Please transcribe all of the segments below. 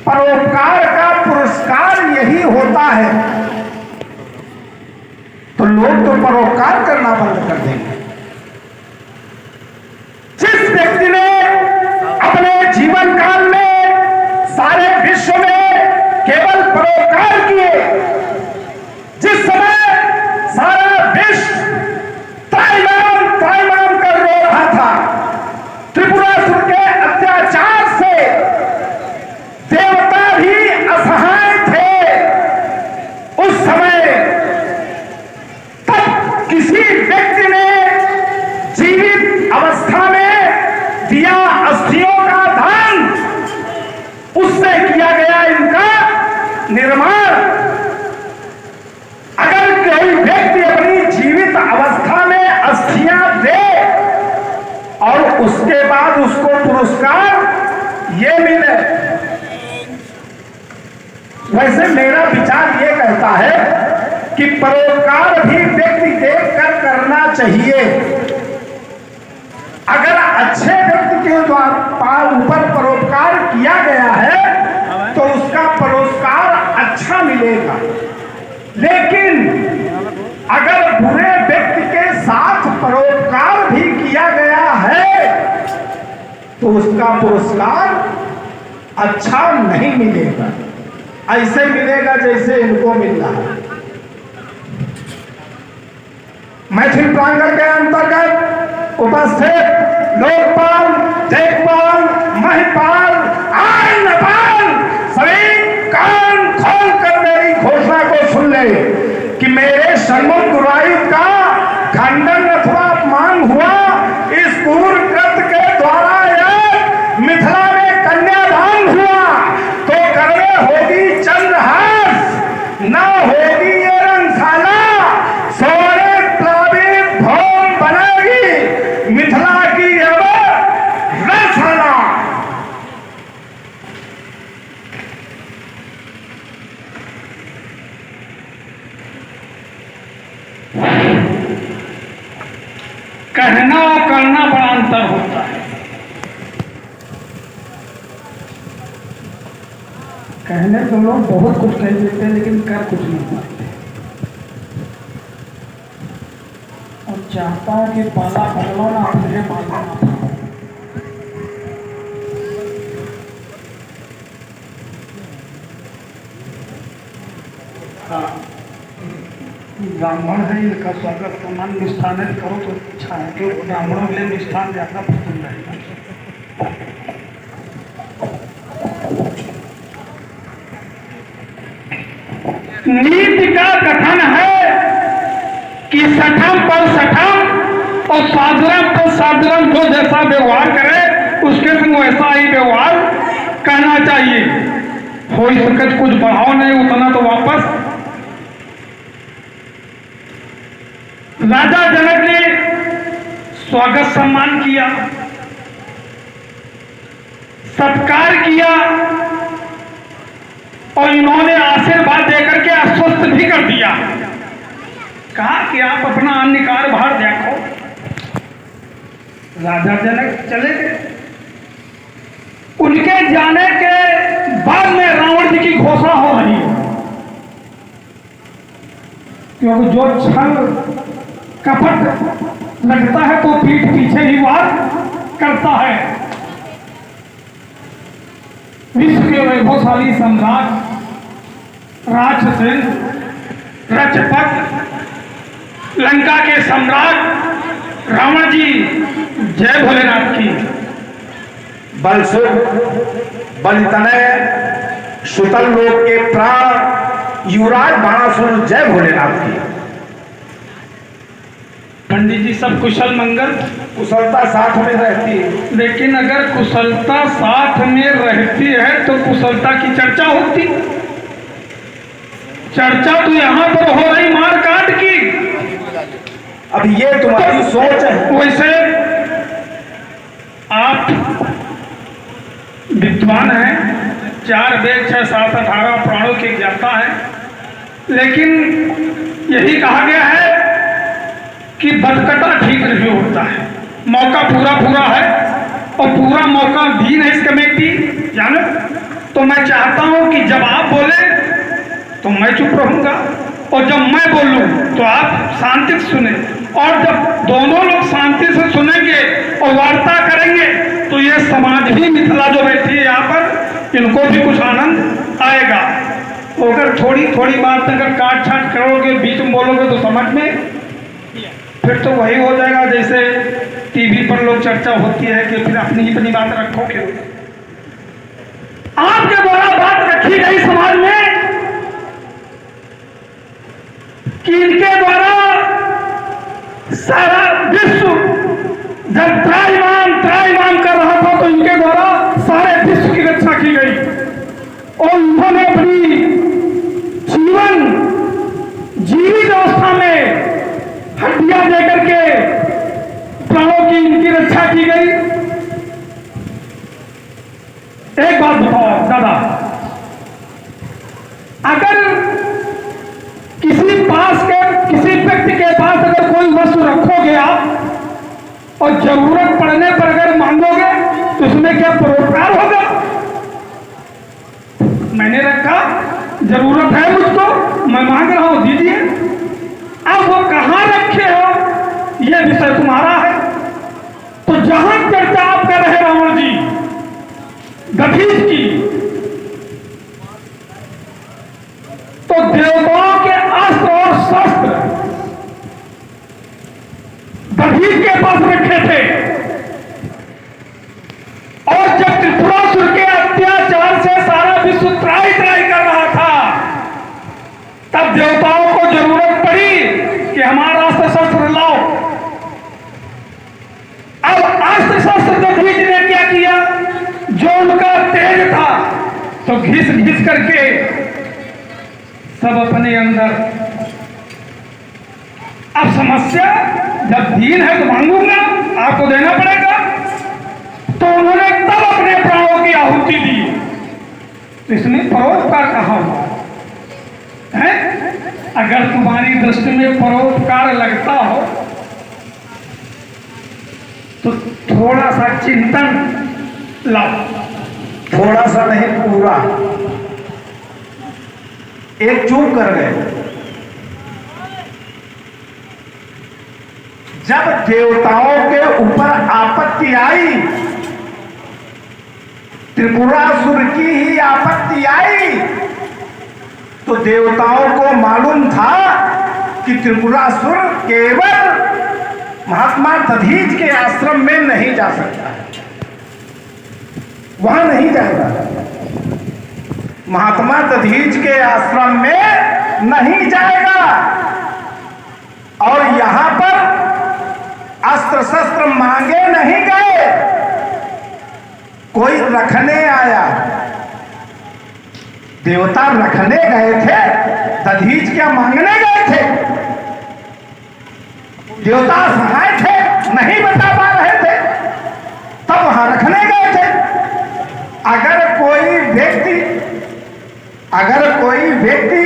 परोपकार का पुरस्कार यही होता है, तो लोग तो परोपकार करना बंद कर देंगे। जिस व्यक्ति ने अपने जीवन काल में सारे विश्व में केवल परोपकार किए, जिस समय सारा विश्व त्राहिमाम कर रो रहा था, त्रिपुरासुर के अत्याचार से देवता भी असहाय थे, उस समय तब किसी व्यक्ति ने जीवित अवस्था में दिया अस्थियों का दान, उससे किया गया इनका निर्माण। अगर कोई व्यक्ति अपनी जीवित अवस्था में अस्थियां दे और उसके बाद उसको पुरस्कार ये मिले, वैसे मेरा विचार ये कहता है कि परोपकार भी व्यक्ति देखकर करना चाहिए। अगर अच्छे व्यक्ति के द्वारा ऊपर परोपकार किया गया है तो उसका पुरस्कार अच्छा मिलेगा, लेकिन अगर बुरे व्यक्ति के साथ परोपकार भी किया गया है तो उसका पुरस्कार अच्छा नहीं मिलेगा, ऐसे मिलेगा जैसे इनको मिल रहा है। मैथिल प्रांगण के अंतर्गत उपस्थित लोकपाल, देखपाल, महिपाल, आइनपाल सभी कान खोल कर मेरी घोषणा को सुन ले कि मेरे सन्मुख गुरायुध का खंडन अथवा अपमान हुआ, इस क्रूर कृत्य के द्वारा यह मिथिला में कन्यादान हुआ तो करने होगी चंद्रहास, न होगी ये रंगशाला, सोने प्लावित भवन बनेगी मिथिला की अब रंगशाला। कहना और करना बड़ा अंतर होता है। कहने तो लोग बहुत कुछ कह देते हैं लेकिन कर कुछ नहीं पाते। और चाहता हूं कि पाला पकड़ो ना मुझे मालूम ना था। ब्राह्मण है, इनका स्वागत सम्मान निष्ठान करो तो अच्छा है, कि ब्राह्मणों के लिए निष्ठान ज्यादा पसंद रहेगा। नीति का कथन है कि सठम पर सठम और साधारण पर साधारण, जो जैसा व्यवहार करे उसके संग वैसा ही व्यवहार करना चाहिए। हो सके कुछ बढ़ाओ नहीं, उतना तो वापस। राजा जनक ने स्वागत सम्मान किया, सत्कार किया और इन्होंने आशीर्वाद देकर के आश्वस्त भी कर दिया। कहा कि आप अपना अन्य कार्यभार देखो। राजा जनक चले गए। उनके जाने के बाद में रावण जी की घोषणा हो रही है, क्योंकि जो छल कपट लगता है तो पीठ पीछे ही वार करता है। विश्व के वैभवशाली सम्राट राक्षसेन रजपत, लंका के सम्राट रावण जी, जय भोलेनाथ की। बलसुख बलितनय सुतल लोक के प्राण युवराज बाणासुर, जय भोलेनाथ की। पंडित जी सब कुशल मंगल, कुशलता साथ में रहती है। लेकिन अगर कुशलता साथ में रहती है तो कुशलता की चर्चा होती। चर्चा तो यहाँ पर हो रही मार काट की। अब ये तुम्हारी सोच है। वैसे आप विद्वान हैं, 4 वेद 6 7 18 प्राणों के ज्ञाता है, लेकिन यही कहा गया है कि बदकटा ठीक नहीं होता है। मौका पूरा है और पूरा मौका दी है इस कमेटी, जानो तो मैं चाहता हूं कि जब आप बोले तो मैं चुप रहूंगा, और जब मैं बोलूं तो आप शांति से सुने। और जब दोनों लोग शांति से सुनेंगे और वार्ता करेंगे तो ये समाज ही मिथिला जो बैठी है यहाँ पर, इनको भी कुछ आनंद आएगा। तो अगर थोड़ी थोड़ी बात अगर काट छाट करोगे, बीच में बोलोगे तो समझ में फिर तो वही हो जाएगा जैसे टीवी पर लोग चर्चा होती है कि फिर अपनी बात रखोगे। आपके द्वारा बात रखी गई समाज में कि इनके द्वारा सारा विश्व जब त्राईमान कर रहा था तो इनके द्वारा सारे विश्व की रक्षा की गई, और उन्होंने अपनी जीवित अवस्था में हड्डियां देकर के प्राणों की इनकी रक्षा की गई। एक बात बताओ दादा, अगर किसी व्यक्ति के पास अगर कोई वस्तु रखोगे आप और जरूरत पड़ने पर अगर मांगोगे तो उसमें क्या परोपकार होगा? मैंने रखा, जरूरत है मुझको, मैं मांग रहा हूं, दीजिए। अब वो कहां रखे हो यह विषय तुम्हारा है। तो जहां चर्चा आप कर रहे रावण जी दधीच की, तो देवताओं के अस्त्र और शस्त्र दधीच के पास रखे थे, और जब त्रिपुरासुर के अत्याचार से सारा विश्व त्राही कर रहा था तब देवताओं को जरूरत पड़ी कि हमारा अस्त्र शस्त्र लाओ। अब अस्त्र शस्त्र दधीच ने क्या किया, जो उनका तेज था तो घिस करके सब अपने अंदर। अब समस्या, जब दीन है तो मांगूंगा, आपको देना पड़ेगा। तो उन्होंने तब अपने प्राणों की आहुति दी। तो इसमें परोपकार कहा हुआ है? अगर तुम्हारी दृष्टि में परोपकार लगता हो तो थोड़ा सा चिंतन लाओ, थोड़ा सा नहीं, पूरा एक चूक कर गए। जब देवताओं के ऊपर आपत्ति आई, त्रिपुरासुर की ही आपत्ति आई, तो देवताओं को मालूम था कि त्रिपुरासुर केवल महात्मा दधीच के आश्रम में नहीं जा सकता है, वहां नहीं जाएगा। महात्मा दधीच के आश्रम में नहीं जाएगा, और यहां पर अस्त्र शस्त्र मांगे नहीं गए, कोई रखने आया। देवता रखने गए थे, दधीच क्या मांगने गए थे? देवता सहाय थे, नहीं बता पा रहे थे, तब वहां रखने गए थे। अगर कोई व्यक्ति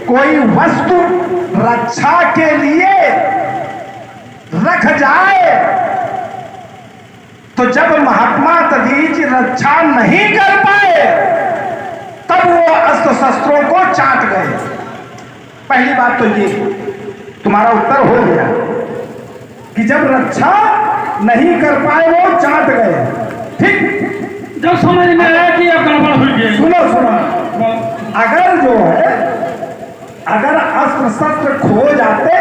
कोई वस्तु रक्षा के लिए रख जाए, तो जब महात्मा दधीच रक्षा नहीं कर पाए तब वो अस्त्र शस्त्रों को चाट गए। पहली बात तो ये, तुम्हारा उत्तर हो गया कि जब रक्षा नहीं कर पाए वो चाट गए। ठीक, जब समझ में आया कि अब गड़बड़ हुई है। सुनो, अगर जो है, अगर अस्त्र शस्त्र खो जाते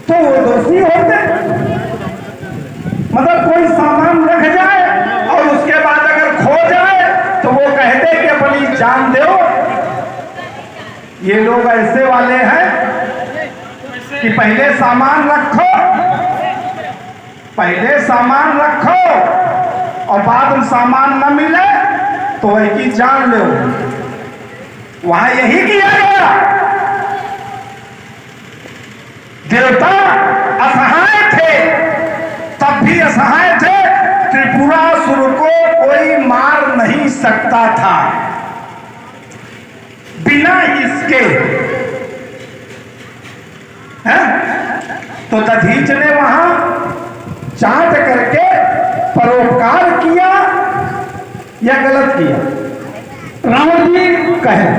तो वो दोषी होते। मतलब कोई सामान रख जाए और उसके बाद अगर खो जाए तो वो कहते कि अपनी जान दो। ये लोग ऐसे वाले हैं कि पहले सामान रखो और बाद में सामान न मिले तो वही की जान लो। वहां यही किया गया। देवता असहाय थे, तब भी असहाय थे। त्रिपुरासुर को कोई मार नहीं सकता था बिना इसके, है? तो दधीच ने वहां चाट करके परोपकार किया या गलत किया? रावण जी कहे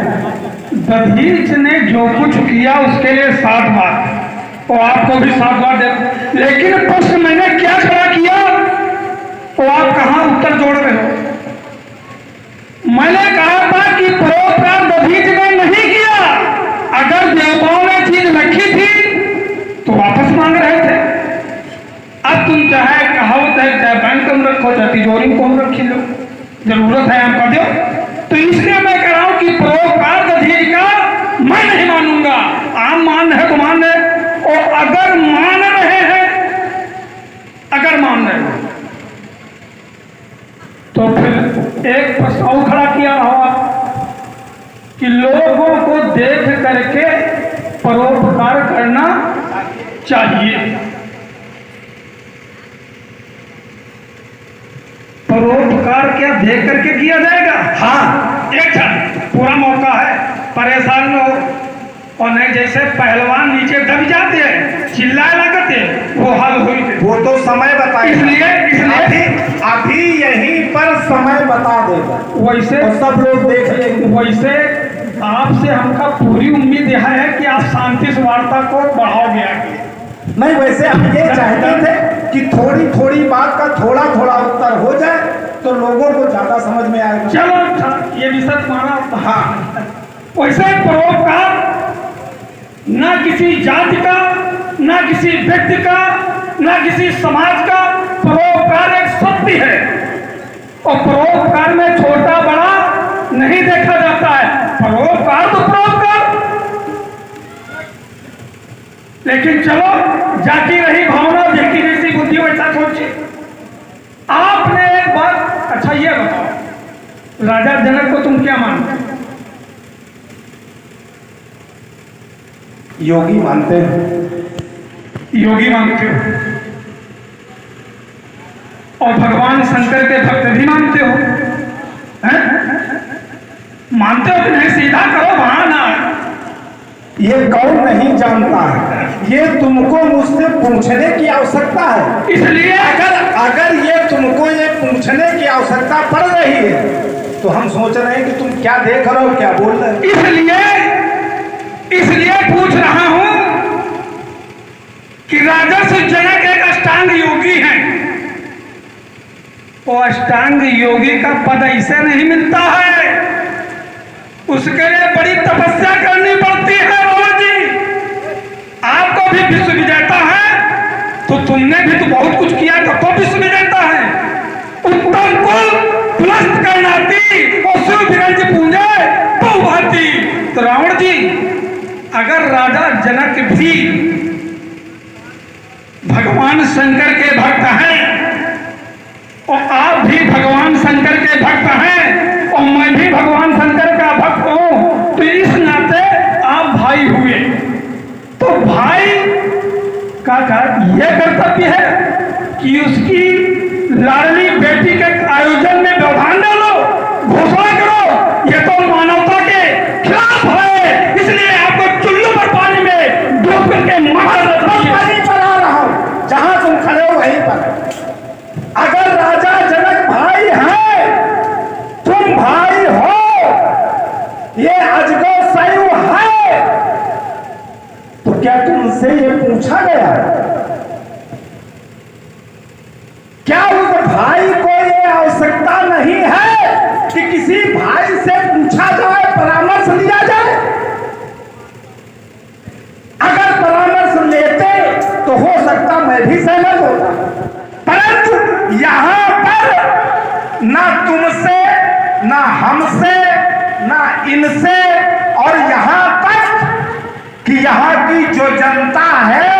दधीच ने जो कुछ किया उसके लिए 7 बार और आपको भी 7 बार दे, लेकिन प्रश्न मैंने क्या खड़ा किया तो आप कहां उत्तर जोड़ रहे हो? मैंने कहा था कि परोपकार दधीच ने नहीं किया। अगर देवताओं ने चीज रखी थी तो वापस मांग रहे थे। अब तुम चाहे कहावत है, चाहे बैंक में रखो, चाहे तिजोरी में रखी लो, जरूरत है हमको दो। तो इसलिए मैं कह रहा हूं कि परोपकार दधीच का मैं नहीं मानूंगा। आप मान रहे तो मान रहे, और अगर मान रहे हैं, अगर मान रहे हैं तो फिर एक प्रश्न और खड़ा किया हुआ कि लोगों को देख करके परोपकार करना चाहिए। परोपकार क्या देख करके किया जाएगा? हाँ, एक क्षण पूरा मौका है, परेशान न हो। और नहीं जैसे पहलवान नीचे दब जाते हैं, चिल्लाए लगते हैं, वो हाल हुई थे। वो तो समय बताएगा। इसलिए अभी यहीं पर समय बता देगा, वैसे और सब लोग देख लेंगे। वैसे आपसे हमका पूरी उम्मीद यह है कि आप शांति से वार्ता को बढ़ाओगे आगे। नहीं, वैसे हम ये चाहते थे कि थोड़ी थोड़ी बात का थोड़ा थोड़ा उत्तर हो जाए तो लोगों को ज्यादा समझ में आएगा। चलो अच्छा, ये विषय माना। हाँ, वैसे परोपकार ना किसी जाति का, ना किसी व्यक्ति का, ना किसी समाज का, परोपकार एक शक्ति है। और परोपकार में छोटा बड़ा नहीं देखा जाता है। परोपकार तो परोपकार। लेकिन चलो, जाती रही भावना, देखी जैसी बुद्धि वैसा सोचिए। आपने एक बात, अच्छा ये बताओ, राजा जनक को तुम क्या मानते हो? योगी मानते हैं। योगी मानते हो, और भगवान शंकर के भक्त भी मानते हो, हैं? मानते हो कि नहीं? सीधा करो, बहाना। ये कौन नहीं जानता है, ये तुमको मुझसे पूछने की आवश्यकता है। इसलिए अगर ये तुमको ये पूछने की आवश्यकता पड़ रही है तो हम सोच रहे हैं कि तुम क्या देख रहे हो, क्या बोल रहे हो। इसलिए पूछ रहा हूं कि राजर्षि जनक एक अष्टांग योगी हैं। वो अष्टांग योगी का पद ऐसे नहीं मिलता है, उसके लिए बड़ी तपस्या करनी पड़ती है। रावण जी, आपको भी विश्व विजेता है तो तुमने भी तो बहुत कुछ किया, तो विश्व विजेता है। उत्तम कुल पुलस्त करनाती और शिव विरंज पूंजे बहुभाती। तो रावण जी, अगर राजा जनक भी भगवान शंकर के भक्त हैं और आप भी भगवान शंकर के भक्त हैं और मैं भी भगवान शंकर का भक्त हूं, तो इस नाते आप भाई हुए। तो भाई का यह कर्तव्य है कि उसकी लाडली बेटी के आयोजन में व्यवधान डालो, घोषणा करो। यह तो मानवता के खिलाफ है, इसलिए आपको चुल्लू पर पानी में डूब करके पानी चला रहा हूं, जहां तुम खड़े हो वहीं पर। अगर राजा जनक भाई हैं, तुम भाई हो, ये अजगो सैव है, तो क्या तुमसे ये पूछा गया? क्या उस भाई को ये आवश्यकता नहीं है कि किसी भाई से पूछा जाए, परामर्श लिया जाए? अगर परामर्श लेते तो हो सकता मैं भी सहमत होता, परंतु यहां पर ना तुमसे, ना हमसे, ना इनसे, और यहां तक कि यहाँ की जो जनता है,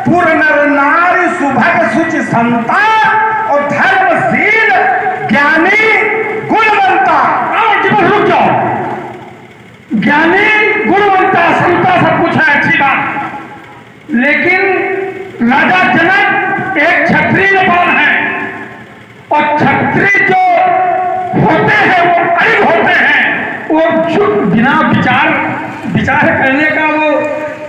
पूर्ण नारी सुभग सुचि संता और धर्मशील ज्ञानी गुणवंता। रुक जाओ, ज्ञानी गुणवंता संता सब कुछ है, अच्छी बात, लेकिन राजा जनक एक क्षत्रिय बल है, और क्षत्रिय जो होते हैं वो अड़िग होते हैं, वो बिना विचार करने का वो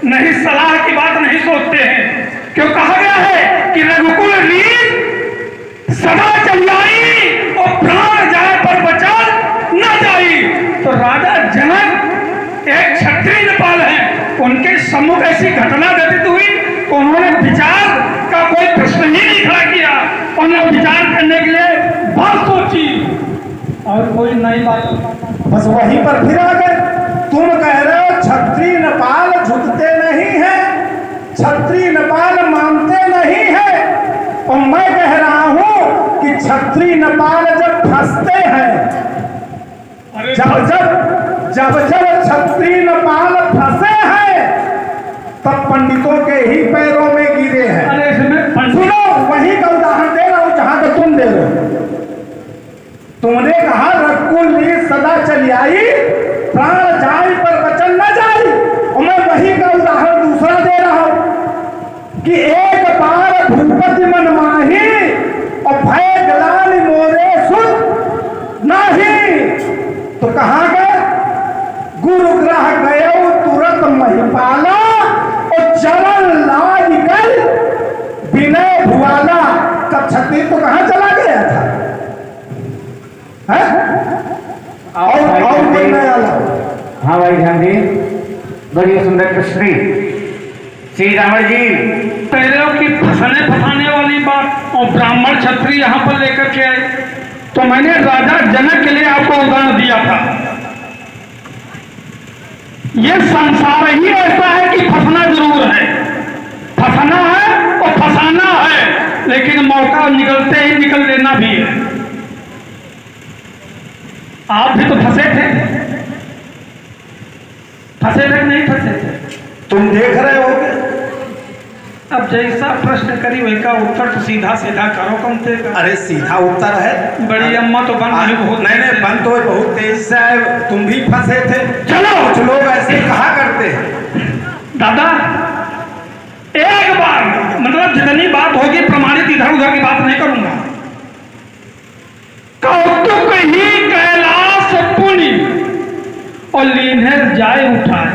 नहीं, सलाह की बात नहीं सोचते हैं। क्यों कहा गया है कि रघुकुल रीत सदा चलियाई और प्राण जाए पर राजा जनक एक क्षत्रिय नेपाल हैं, उनके सम्मुख ऐसी घटना घटित हुई तो उन्होंने विचार का कोई प्रश्न ही नहीं खड़ा किया। उन्होंने विचार करने के लिए बात सोची और कोई नई बात। बस वहीं पर फिर आ गए। तुम कह रहे हो क्षत्रिय नेपाल झुकते नहीं है, क्षत्रिय नेपाल मानते नहीं है, और मैं कह रहा हूं कि क्षत्रिय नेपाल जब फंसते हैं, जब क्षत्रिय नेपाल फंसे हैं, तब पंडितों के ही पैरों में गिरे हैं। अरे इसमें सुनो, वही का उदाहरण दे रहा हूं जहां तक तुम दे रहे हो। तुमने कहा रघुकुल नीर सदा चली आई, प्राण जाई पर वचन न जाई, और मैं वही का उदाहरण दूसरा दे रहा हूं कि एक बार भूपति मन माही और भय ग्लानि मोरे सुत नाही। तो कहां गए? गुरुग्रह गए तुरंत महिपाला, और चरण लाज कर विनय भुआला। तब क्षत्रिय तो कहां चला गया था? और कोई नया लाओ। हाँ भाई ध्यान दी, बड़ी सुंदर प्रश्न श्री रावण जी। पहले की फंसाने वाली बात और ब्राह्मण क्षत्रिय यहाँ पर लेकर के आए, तो मैंने राजा जनक के लिए आपको उदाहरण दिया था। ये संसार ही ऐसा है कि फंसना जरूर है, फंसना है और फंसाना है, लेकिन मौका निकलते ही निकल लेना भी है। आप भी तो फंसे थे नहीं फंसे थे? तुम देख रहे हो। अब जैसा प्रश्न करी वैसा उत्तर तो सीधा सीधा करो कम से कम। अरे सीधा उत्तर है। बड़ी अम्मा तो बन रही बहुत। नहीं बन तो बहुत तेज से है। तुम भी फंसे थे। चलो, कुछ लोग ऐसे कहा करते हैं। दादा एक बार मतलब जितनी बात होगी प्रमाणित, इधर उधर की बात नहीं करूंगा। कौतुक ही कैलाश पुनि और लीन्हे जाए उठाए,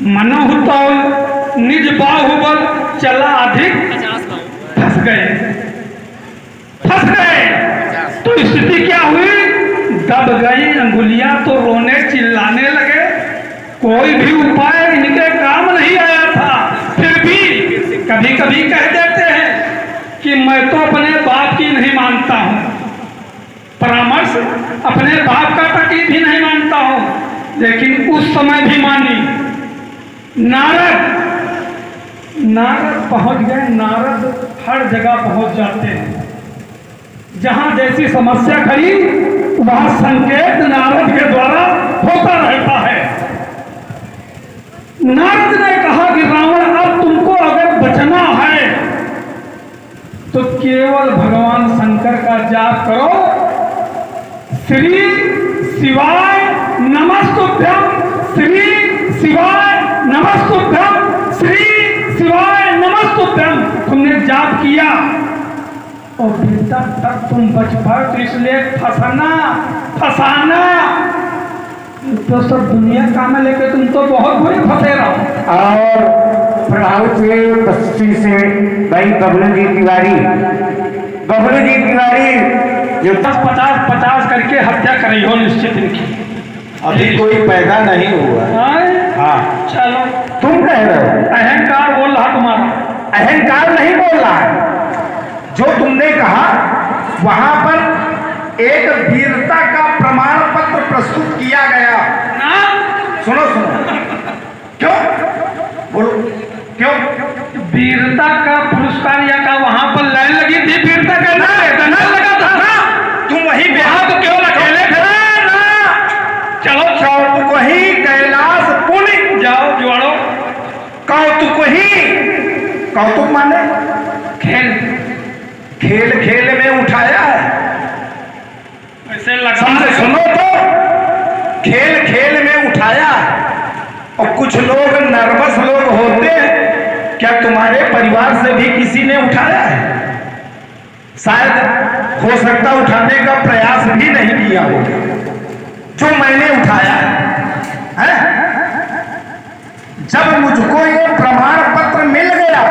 मनोहु तौल निज बाहुबल चला अधिक फंस गए। तो स्थिति क्या हुई? दब गई अंगुलियां, तो रोने चिल्लाने लगे। कोई भी उपाय इनके काम नहीं आया था। फिर भी कभी कभी कह देते हैं कि मैं तो अपने बाप की नहीं मानता हूं, परामर्श अपने बाप का तक भी नहीं मानता हूं, लेकिन उस समय भी मानी। नारद पहुंच गए। नारद हर जगह पहुंच जाते हैं, जहां जैसी समस्या खड़ी वहां संकेत नारद के द्वारा होता रहता है। नारद ने कहा कि रावण, अब तुमको अगर बचना है तो केवल भगवान शंकर का जाप करो। श्री शिवाय नमस्तुभ्यं, श्री शिवाय नमस्तुभ्यं, श्री शिवाय नमस्तुभ्यं। तुमने जाप किया और बेटा तब तुम बच पाए, तो इसलिए फसाना तो सब दुनिया काम है, लेके तुम तो बहुत बुरे फंसे रहो। और प्रभावित हुए पश्चिम से भाई बबलू जी तिवारी जो 10-50 करके हत्या करी हो निश्चित इनकी। अभी कोई पैदा नहीं हुआ। हाँ चलो, तुम कह रहे हो अहंकार बोल रहा तुम्हारा। अहंकार नहीं बोल रहा है। जो तुमने कहा वहां पर एक वीरता का प्रमाण पत्र प्रस्तुत किया गया ना? सुनो क्यों बोलो, क्यों? वीरता का पुरस्कार या का वहां पर लाइन लगी थी, वीरता का ना लगा था ना? तुम वही बिहार तो केवल अकेले थे ना? चलो कौतुक ही कैलाश पुनि जाओ जुआड़ो। कौतुक माने खेल में उठाया है। ऐसे लगा सुनो तो खेल में उठाया। और कुछ लोग नर्वस लोग होते हैं, क्या तुम्हारे परिवार से भी किसी ने उठाया है? शायद हो सकता उठाने का प्रयास भी नहीं किया होगा जो मैंने उठाया है। जब मुझको ये प्रमाण पत्र मिल गया,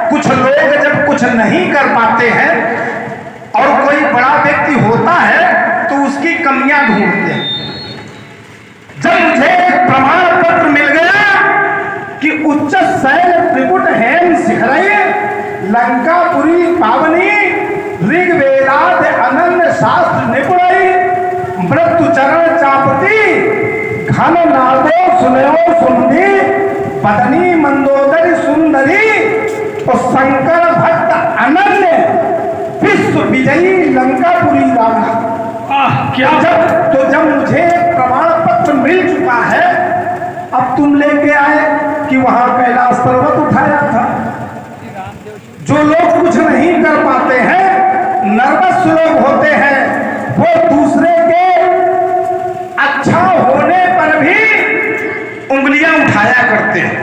कुछ लोग जब कुछ नहीं कर पाते हैं और कोई बड़ा व्यक्ति होता है तो उसकी कमियां ढूंढते हैं। जब मुझे एक प्रमाण पत्र मिल गया कि उच्च शैल त्रिकुट हेम शिखरई लंकापुरी पावनी ऋग्वेदाद अनन्य शास्त्र निपुणई मृत्यु चरण चापती घन नादो सुनयो सुंदी पत्नी मंदोदरी सुंदरी और शंकर भक्त अनन्य विश्व विजयी लंकापुरी रावण। क्या जब मुझे प्रमाण पत्र मिल चुका है, अब तुम लेके आए कि वहां कैलाश पर्वत उठाया था। जो लोग कुछ नहीं कर पाते हैं, नर्वस लोग होते हैं, वो दूसरे के अच्छा होने पर भी उंगलियां उठाया करते हैं।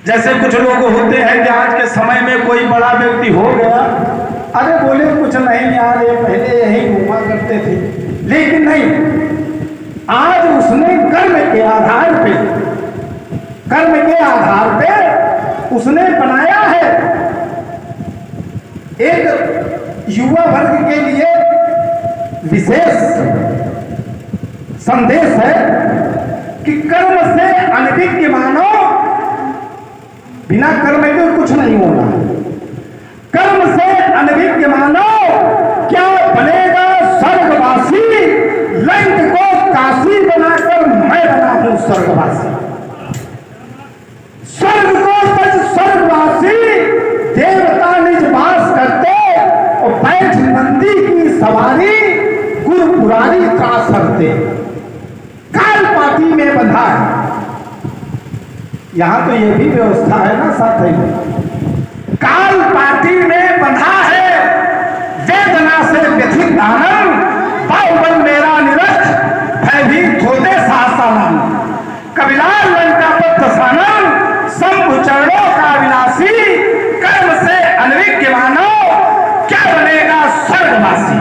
जैसे कुछ लोग होते हैं कि आज के समय में कोई बड़ा व्यक्ति हो गया, अरे बोले कुछ नहीं यार, ये पहले यही घूमा करते थे, लेकिन नहीं, आज उसने कर्म के आधार पे उसने बनाया है। एक युवा वर्ग के लिए विशेष संदेश है कि कर्म से अनभिज्ञ मानो, बिना कर्म के कुछ नहीं होगा। कर्म से अनभिज्ञ मानो, क्या बनेगा स्वर्गवासी, लंक को काशी बनाकर मैं बना हूं स्वर्गवासी। स्वर्ग को सच स्वर्गवासी, देवता निज वास करते और बैठ नंदी की सवारी, गुरु पुरारी त्रास करते। काल पाती में बंधा है। यहां तो यह भी व्यवस्था है ना साथ ही, काल पाती में बंधा है, वेदना से व्यथित दानव, बाहुबल मेरा निरस्त, भयभीत होते सासानम, कबिलाल लंका पर दसानम, शंभु चरणों का विनाशी, कर्म से अनभिज्ञ मानो, क्या बनेगा स्वर्गवासी।